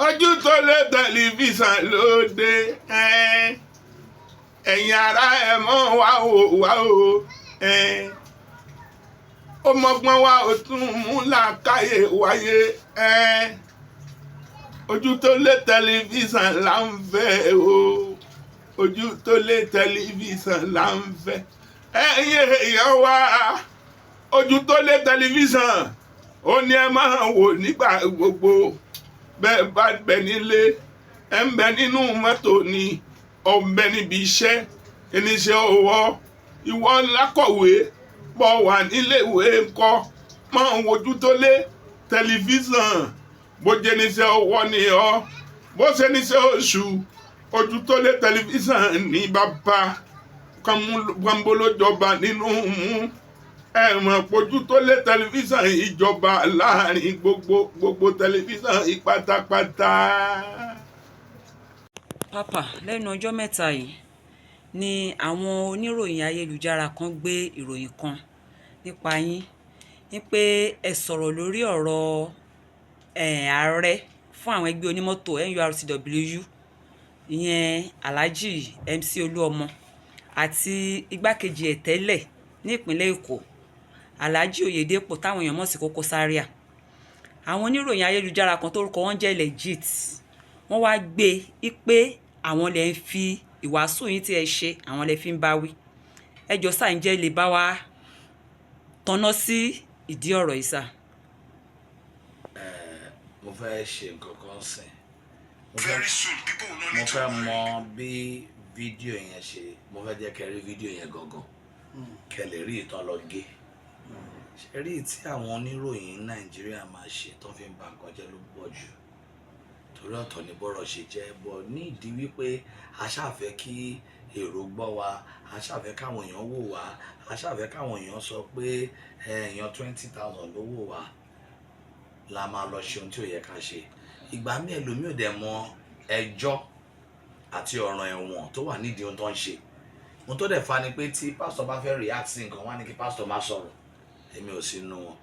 ojú tó lé tẹlifíṣàn lóde ẹ̀yin ará ẹ̀ mọ́ wá o ó mọ́gbọ́n wá ó tún mú làákàyè wáyé ojú tó lé tẹlifíṣàn là ń fẹ́ o ojú tó lé tẹlifíṣàn là ń fẹ́ ẹ̀yin èèyàn wá ojú tó lé tẹlifíṣàn ó ní ẹ máa wò nígbà gbogbo bẹ́ẹ̀ bá bẹ nílé ẹ ń bẹ nínú mọ́tò ni ọ ń bẹ níbi iṣẹ́ oníṣẹ́ ọwọ́ ìwọ lákọ̀wé bọ́ wà níléèwé ńkọ́ máa ń wojú tó lé tẹlifíṣàn bó jẹ́ níṣẹ́ ọwọ́ ni ọ́ bó ṣe níṣẹ́ oṣù ojú tó lé tẹlifíṣàn ní bàbá kàmbólójọba nínú mú ẹ̀wọ̀n pojú tó lé tẹlifíṣàn ìjọba láàrin gbogbo tẹlifíṣàn ìpátápátá. Pápá lẹ́nu ọjọ́ mẹ́ta yìí ni àwọn oníròyìn ayélujára kan gbé ìròyìn kan nípa yín ní pé ẹ sọ̀rọ̀ lórí ọ̀rọ̀ ààrẹ fún àwọn ẹgbẹ́ onímọ́tò NURTW ìyẹn Alhaji MC Oluomo àti igbákejì ẹ̀ tẹ́lẹ̀ ní ìpínlẹ̀ Èkó Alhaji Oyedepo táwọn èèyàn mọ̀ sí Koko Zaria. Àwọn oníròyìn ayélujára kan tórúkọ wọn jẹ́ legit wọ́n wá gbé pé àwọn lè ń fi ìwàásù yín tí ẹ ṣe àwọn lè fi ń báwí. ẹjọ́ sáà ń jẹ́ lè bá wa tanná sí ìdí ọ̀rọ̀ yìí sà. Mo fẹ́ ṣe nǹkan kan sìn mo fẹ́ mọ bí fídíò yẹn ṣe mo fẹ́ jẹ́ kẹ́ rí fídíò yẹn gangan kẹ́ lè rí ìtàn lọ gé ṣe rí tí àwọn oníròyìn Nàìjíríà máa ṣe tó fi ń ba nǹkan jẹ́ ló pọ̀ jù torí ọ̀tọ̀ ní bọ́rọ̀ ṣe jẹ́ bọ́ ní ìdí wípé a ṣàfẹ́ kí èrò gbọ́ wa a ṣàfẹ́ káwọn èèyàn wò wá a ṣàfẹ́ káwọn èèyàn sọ pé èèyàn 20,000 ló wò wá la máa lọ ṣe ohun tí ò yẹ ká ṣe ìgbà míì ẹlòmíì ò dẹ̀ mọ ẹjọ́ àti ọ̀ràn ẹ̀wọ̀n tó wà nídìí ohun tó ń ṣe ohun tó dẹ̀ fa ni pé tí pásítọ̀ bá fẹ́ react sí nǹkan wá ní kí pásítọ̀ má sọ̀rọ̀ èmi ò sí nínú wọn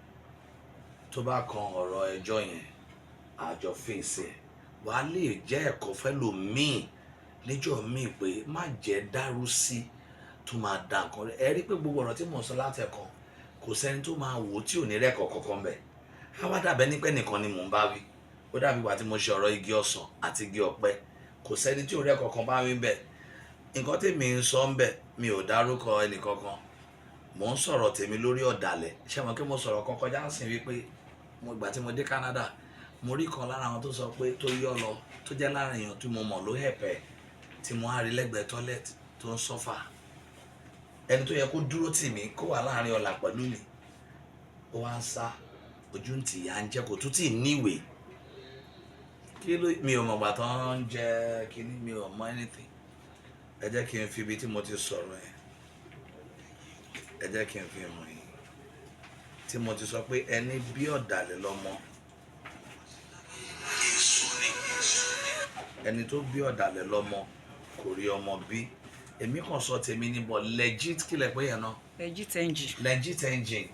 tó bá kan ọ̀rọ̀ ẹjọ́ yẹn àjọ fèsì ẹ̀ wàá lè jẹ́ ẹ̀kọ́ fẹ́lòmíì níjọ́ míì pé má jẹ́ dárú sí tó máa da nǹkan rẹ̀ ẹ rí pé gbogbo ọ̀rọ̀ tí mò ń sọ látẹ̀kan kò sẹ́ni tó máa wò tí ò ní rẹ́kọ̀ọ́ kankan bẹ̀ á wá dàbẹ́ ní pé nìkan ni mò ń bá wí ó dàbí ìgbà tí mo ṣe ọ̀rọ̀ igi ọsàn àti igi ọ̀pẹ kò sẹ́ni tí ò rẹ́kọ̀ọ́ kan bá wí bẹ̀ nǹkan tèmi ń sọ ń bẹ̀ mi ò dárúkọ ẹnìkankan mò ń sọ̀rọ̀ tèmi lórí ọ̀dàlẹ̀ ṣé mo kí mo sọ̀rọ̀ kan kọjá sí wípé ìgbà tí mo dé Canada mo rí kan lára àwọn tó sọ pé tó yọ lọ tó jẹ́ lára èèyàn tí mo mọ̀ ló hẹ̀pẹ̀ tí mo á rí lẹ́gbẹ̀ẹ́ toilet tó ń sọ́fà ẹni tó yẹ kó dúró tì mí kó wà láàrin ọ̀là pẹ̀lú mi ó wá ń sá ojú ń tì yá ń jẹ́ kó tún tì níwèé kí ló mi ò mọ̀gbà tó ń jẹ́ kíní mi ò mọ anything ẹ jẹ́ kí n fi ibi tí mo ti sọ̀rọ̀ ẹ jẹ́ kí n fi hàn yín tí mo ti sọ pé ẹni bí ọ̀dàlẹ̀ lọ́mọ ẹni tó bí ọ̀dàlẹ̀ lọ́mọ kò rí ọmọ bí èmi kàn sọ tèmi níbọ̀ legit kílẹ̀ pé yẹn náà legit engine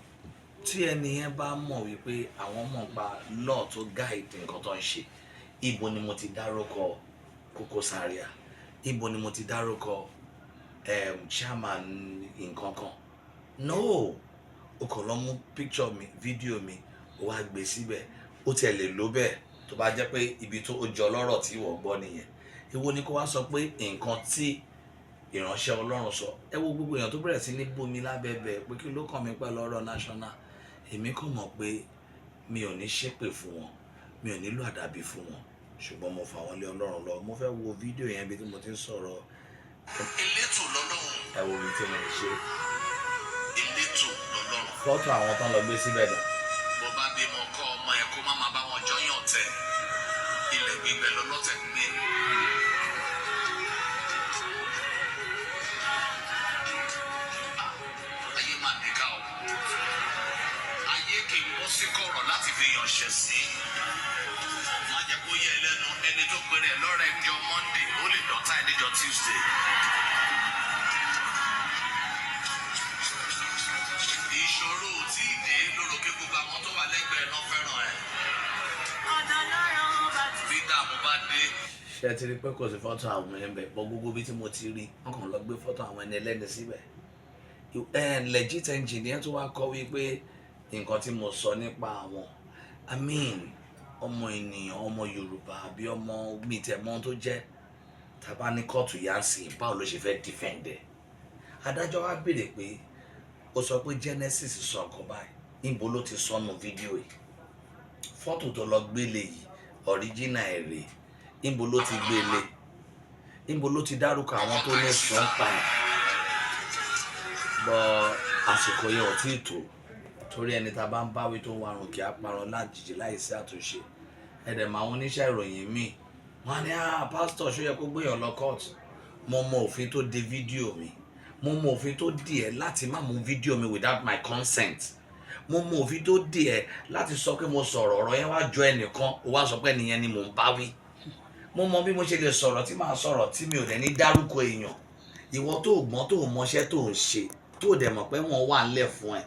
tí ẹni yẹn bá mọ̀ wípé àwọn mọ̀ pa law tó guide nǹkan tó ń ṣe ibo ni mo ti dárúkọ Koko Zaria ibo ni mo ti dárúkọ chairman nǹkan kan no o kàn lọ mú picture mi fídíò mi o wá gbé síbẹ̀ ó tiẹ̀ lè lò bẹ́ẹ̀ tó bá jẹ́ pé ibi tó jọ lọ́rọ̀ tí wọ́n gbọ́ nìyẹn èwo ni kó wá sọ pé nǹkan tí ìránṣẹ́ Ọlọ́run sọ ẹ wo gbogbo èèyàn tó bẹ̀rẹ̀ sí ní bomi lábẹ́bẹ̀ pé kí ló kàn mí pẹ̀lú ọ̀rọ̀ national èmi kàn mọ̀ pé mi ò ní ṣépè fún wọn mi ò nílò àdàbí fún wọn ṣùgbọ́n mo fà wọ́n lé Ọlọ́run lọ mo fẹ́ wo fídíò yẹn bí tí mo ti ń sọ̀rọ̀ elétò lọ́lọ́run ẹ wo mi tí mo ń ṣe elétò lọ́lọ́run fọ́tò àwọn tán lọ gbé síbẹ̀ dà. bó bá bímọ kọ́ ọmọ ẹ̀ kó má máa bá wọn jọyàn tẹ̀ ilẹ̀ gbígbẹ lọ́lọ́tẹ̀ gbé. ayé máa níkà o ayé kì í bọ́ sí kọ̀rọ̀ láti fi yàn ṣẹ̀ sí. má jẹ́ kó yẹ ẹlẹ́nu ẹni tó péré ẹ̀ lọ́rẹ̀ ẹjọ́ Monday ó lè dọ́ta ẹ̀ níjọ́ Tuesday. ìṣòro ò tí ì dé lóró kí gbogbo àwọn tó wà lẹ́gbẹ̀ẹ́ náà fẹ́ràn ẹ̀. bí dààmú bá dé. ṣe ti rí pé kò sí fọ́tò àwọn ẹ̀ ń bẹ̀ bọ́ gbogbo bí tí mo ti rí wọ́n kàn lọ gbé fọ́tò àwọn ẹni ẹlẹ́ni síbẹ̀. Legit engineer tó wá kọ́ wípé nǹkan tí mo sọ nípa àwọn ọmọ ènìyàn ọmọ Yorùbá àbí ọmọ mi tẹ̀mọ́ tó jẹ́ tàbá ní kóòtù yá sí báwo ló ṣe fẹ́ defend ẹ̀. Adájọ́ wá béèrè pé ó sọ pé Genesis sọ nǹkan báyìí níbo ló ti sọnù fídíò yìí, fọ́tò tó lọ gbélé yìí original ẹ̀ rèé, níbo ló ti gbélé, níbo ló ti dárúkọ àwọn tó ní sùn pa ẹ̀. Bọ́ àsìkò yẹn ò tí ì tó torí ẹni tá a bá ń báwí tó ń warùn kí á parun lájijì láìsí àtúnṣe. Ẹ̀dẹ̀ mọ àwọn oníṣẹ́ ìròyìn míì wọ́n á ní pásítọ̀ ṣó yẹ kó gbéyàn lọ kóòtù. Mo mọ òfin tó de fídíò mi, mo mọ òfin tó dì ẹ́ láti má mú fídíò mi without my consent, mo mọ òfin tó dì ẹ́ láti sọ pé mo sọ̀rọ̀ ọ̀rọ̀ yẹn wá jọ ẹnìkan ó wá sọ pé ẹnìyẹn ni mò ń báwí. Mo mọ bí mo ṣe lè sọ̀rọ̀ tí màá sọ̀rọ̀ tí mi ò dẹ̀ ní dárúkọ èèyàn. Ìwọ tó gbọ́n tó mọṣẹ́ tó ń ṣe tó dẹ̀ mọ̀ pé wọ́n wà ńlẹ̀ fún ẹ.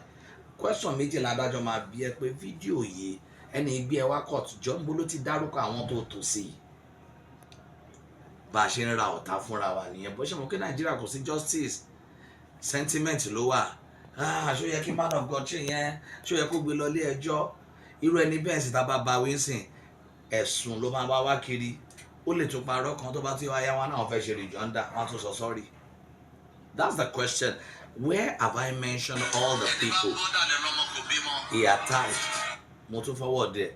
Question méjì ládájọ́ máa bi ẹ pé fídíò yìí ẹni gbé ẹ wá kóòtù jọ níbo ló ti dárúkọ àwọn tó tò sí i. Bá a ṣe ń ra ọ̀tá fúnra wa nìyẹn bó ṣe mọ̀ pé Nàìjíríà kò sí justice, sentiment ló wà. Ṣó yẹ kí man of God ṣe yẹn, ṣó yẹ kó gbé lọ ilé ẹjọ́. Irú ẹni bẹ́ẹ̀ sì tá bá ba wíńsìn ẹ̀sùn ló máa bá wá kiri. Ó lè tún parọ́ kan tó bá ti wáyá wọn náà fẹ́ ṣe rìjọ́ndà wọn tún sọ sorry. That's the question. Where have I mentioned all the people he attached? Mo tún forward there.